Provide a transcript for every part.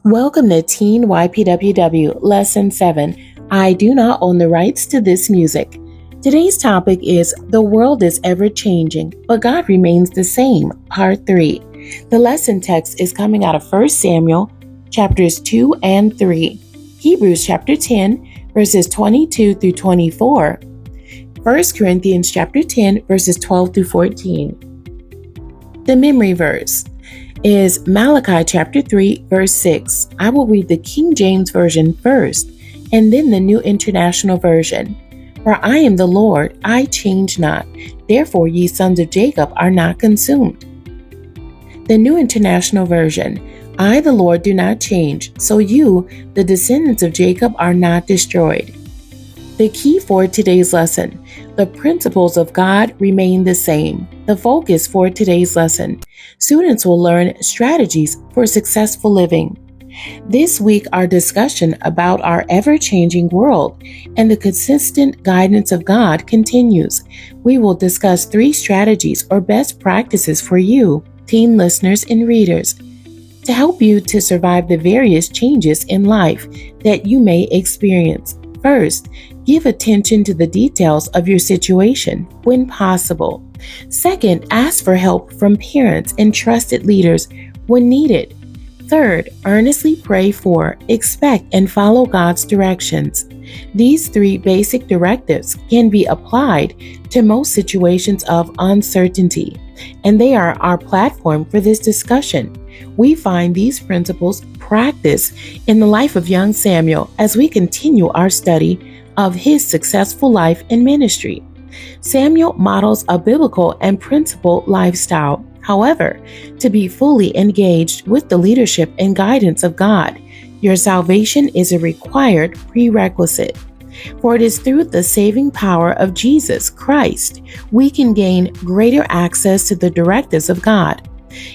Welcome to Teen ypww Lesson 7. I do not own the rights to this music. Today's topic is The World is Ever Changing, but God Remains the Same, Part 3. The lesson text is coming out of 1 Samuel, chapters 2 and 3, Hebrews chapter 10, verses 22 through 24, 1 Corinthians chapter 10, verses 12 through 14. The memory verse is Malachi chapter 3, verse 6. I will read the King James Version first, and then the New International Version. For I am the Lord, I change not. Therefore ye sons of Jacob are not consumed. The New International Version. I, the Lord, do not change, so you, the descendants of Jacob, are not destroyed. The key for today's lesson. The principles of God remain the same. The focus for today's lesson. Students will learn strategies for successful living. This week, our discussion about our ever-changing world and the consistent guidance of God continues. We will discuss 3 strategies or best practices for you, teen listeners and readers, to help you to survive the various changes in life that you may experience. First, give attention to the details of your situation when possible. Second, ask for help from parents and trusted leaders when needed. Third, earnestly pray for, expect, and follow God's directions. These 3 basic directives can be applied to most situations of uncertainty, and they are our platform for this discussion. We find these principles practiced in the life of young Samuel as we continue our study of his successful life and ministry. Samuel models a biblical and principled lifestyle. However, to be fully engaged with the leadership and guidance of God, your salvation is a required prerequisite. For it is through the saving power of Jesus Christ we can gain greater access to the directives of God.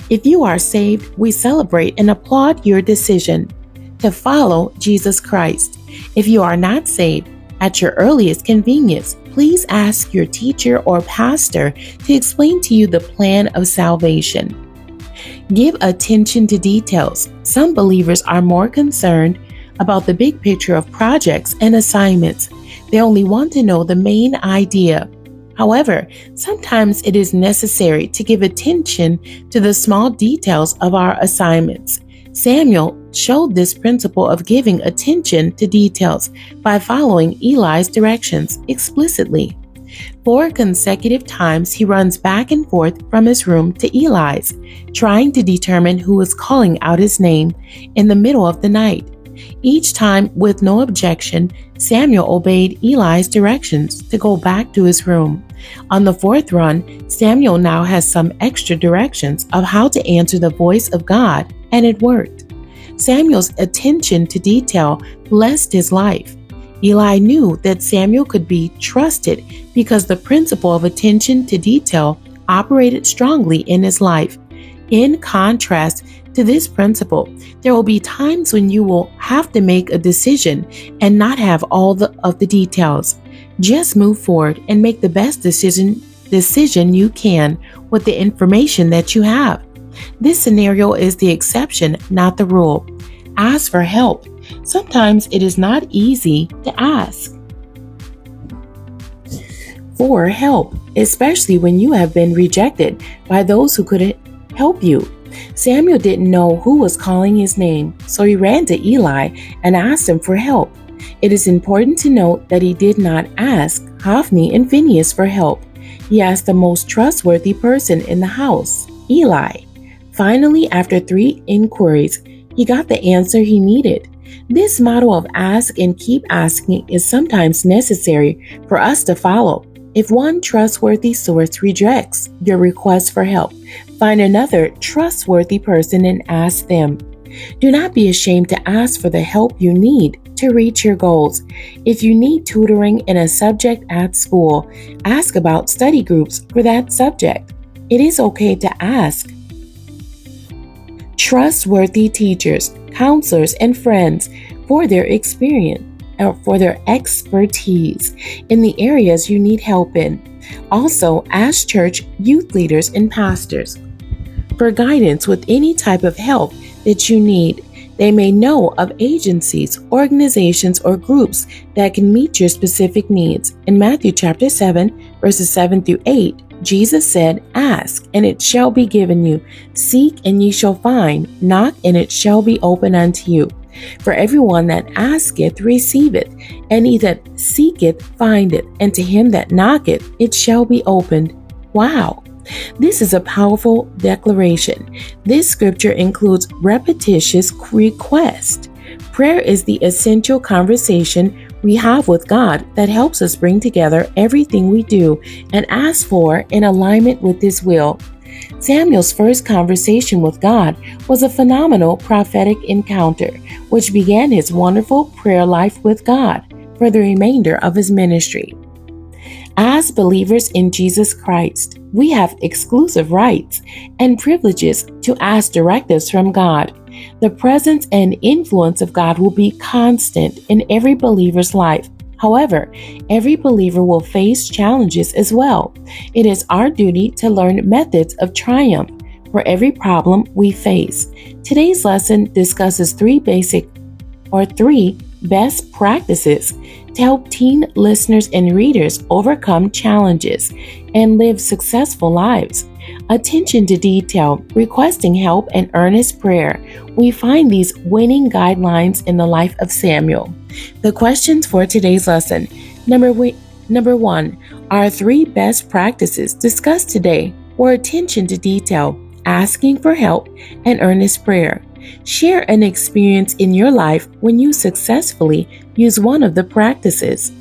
If you are saved, we celebrate and applaud your decision to follow Jesus Christ. If you are not saved, at your earliest convenience, please ask your teacher or pastor to explain to you the plan of salvation. Give attention to details. Some believers are more concerned about the big picture of projects and assignments. They only want to know the main idea. However, sometimes it is necessary to give attention to the small details of our assignments. Samuel showed this principle of giving attention to details by following Eli's directions explicitly. 4 consecutive times he runs back and forth from his room to Eli's, trying to determine who is calling out his name in the middle of the night. Each time, with no objection, Samuel obeyed Eli's directions to go back to his room. On the 4th run, Samuel now has some extra directions of how to answer the voice of God, and it worked. Samuel's attention to detail blessed his life. Eli knew that Samuel could be trusted because the principle of attention to detail operated strongly in his life. In contrast to this principle, there will be times when you will have to make a decision and not have all of the details. Just move forward and make the best decision you can with the information that you have. This scenario is the exception, not the rule. Ask for help. Sometimes it is not easy to ask for help, especially when you have been rejected by those who couldn't help you. Samuel didn't know who was calling his name, so he ran to Eli and asked him for help. It is important to note that he did not ask Hophni and Phinehas for help. He asked the most trustworthy person in the house, Eli. Finally, after 3 inquiries, he got the answer he needed. This model of ask and keep asking is sometimes necessary for us to follow. If one trustworthy source rejects your request for help, find another trustworthy person and ask them. Do not be ashamed to ask for the help you need to reach your goals. If you need tutoring in a subject at school, ask about study groups for that subject. It is okay to ask trustworthy teachers, counselors, and friends for their experience or for their expertise in the areas you need help in. Also, ask church youth leaders and pastors for guidance with any type of help that you need. They may know of agencies, organizations, or groups that can meet your specific needs. In Matthew chapter 7, verses 7 through 8, Jesus said, "Ask, and it shall be given you. Seek, and ye shall find. Knock, and it shall be opened unto you. For everyone that asketh receiveth, and he that seeketh findeth, and to him that knocketh it shall be opened." Wow! This is a powerful declaration. This scripture includes repetitious request. Prayer is the essential conversation we have with God that helps us bring together everything we do and ask for in alignment with His will. Samuel's first conversation with God was a phenomenal prophetic encounter, which began his wonderful prayer life with God for the remainder of his ministry. As believers in Jesus Christ, we have exclusive rights and privileges to ask directives from God. The presence and influence of God will be constant in every believer's life. However, every believer will face challenges as well. It is our duty to learn methods of triumph for every problem we face. Today's lesson discusses three best practices to help teen listeners and readers overcome challenges and live successful lives. Attention to detail, requesting help, and earnest prayer. We find these winning guidelines in the life of Samuel. The questions for today's lesson. Number one, our three best practices discussed today were attention to detail, asking for help, and earnest prayer. Share an experience in your life when you successfully use one of the practices.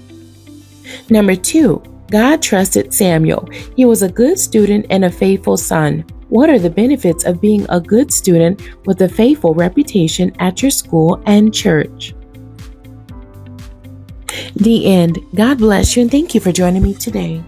Number two, God trusted Samuel. He was a good student and a faithful son. What are the benefits of being a good student with a faithful reputation at your school and church? The end. God bless you, and thank you for joining me today.